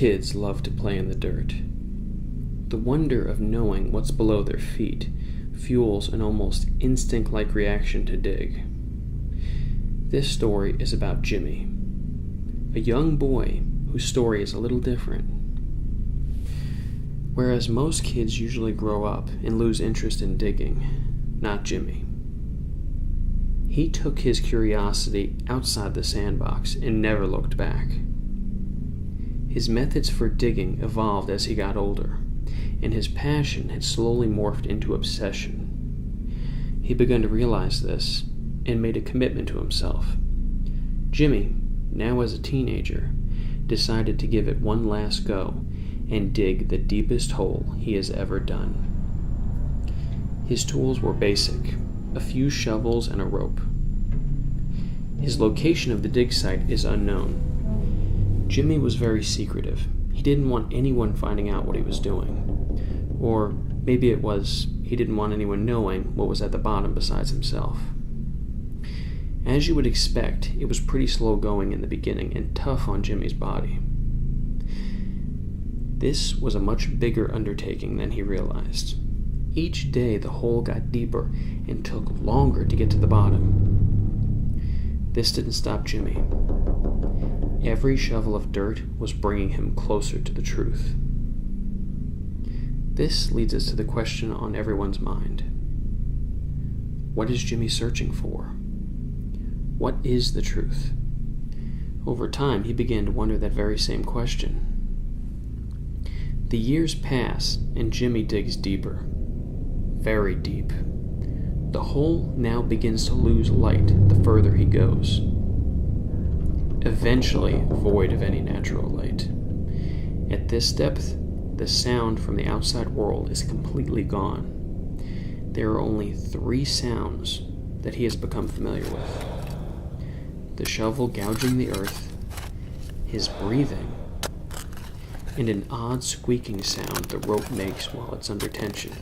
kids love to play in the dirt. The wonder of knowing what's below their feet fuels an almost instinct-like reaction to dig. This story is about Jimmy, a young boy whose story is a little different. Whereas most kids usually grow up and lose interest in digging, not Jimmy. He took his curiosity outside the sandbox and never looked back. His methods for digging evolved as he got older, and his passion had slowly morphed into obsession. He began to realize this and made a commitment to himself. Jimmy, now as a teenager, decided to give it one last go and dig the deepest hole he has ever done. His tools were basic, a few shovels and a rope. His location of the dig site is unknown. Jimmy was very secretive. He didn't want anyone finding out what he was doing. Or maybe it was he didn't want anyone knowing what was at the bottom besides himself. As you would expect, it was pretty slow going in the beginning and tough on Jimmy's body. This was a much bigger undertaking than he realized. Each day the hole got deeper and took longer to get to the bottom. This didn't stop Jimmy. Every shovel of dirt was bringing him closer to the truth. This leads us to the question on everyone's mind. What is Jimmy searching for? What is the truth? Over time, he began to wonder that very same question. The years pass, and Jimmy digs deeper. Very deep. The hole now begins to lose light the further he goes. Eventually, void of any natural light. At this depth, the sound from the outside world is completely gone. There are only 3 sounds that he has become familiar with. The shovel gouging the earth, his breathing, and an odd squeaking sound the rope makes while it's under tension.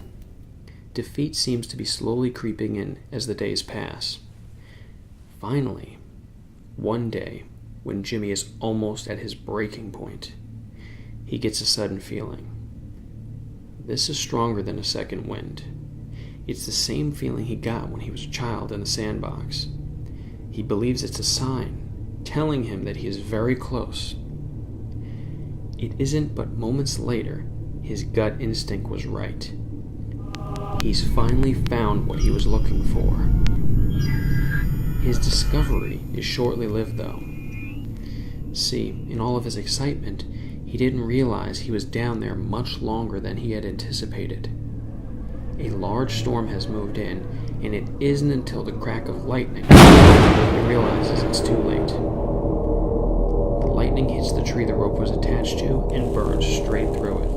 Defeat seems to be slowly creeping in as the days pass. Finally, one day, when Jimmy is almost at his breaking point, he gets a sudden feeling. This is stronger than a second wind. It's the same feeling he got when he was a child in the sandbox. He believes it's a sign, telling him that he is very close. It isn't but moments later, his gut instinct was right. He's finally found what he was looking for. His discovery is shortly lived, though. See, in all of his excitement, he didn't realize he was down there much longer than he had anticipated. A large storm has moved in, and it isn't until the crack of lightning he realizes it's too late. The lightning hits the tree the rope was attached to and burns straight through it.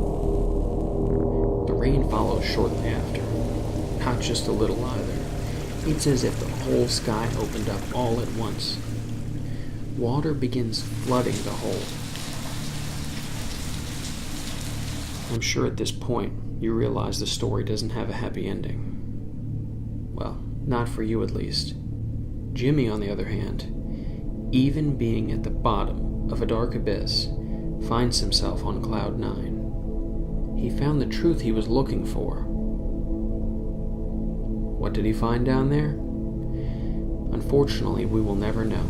The rain follows shortly after. Not just a little either. It's as if the whole sky opened up all at once. Water begins flooding the hole. I'm sure at this point you realize the story doesn't have a happy ending. Well, not for you at least. Jimmy, on the other hand, even being at the bottom of a dark abyss, finds himself on cloud 9. He found the truth he was looking for. What did he find down there? Unfortunately, we will never know.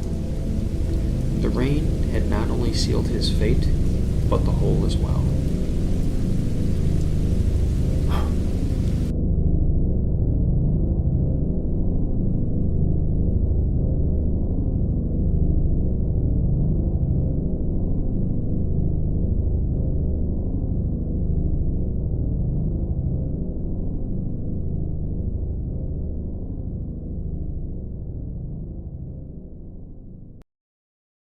The rain had not only sealed his fate, but the hole as well.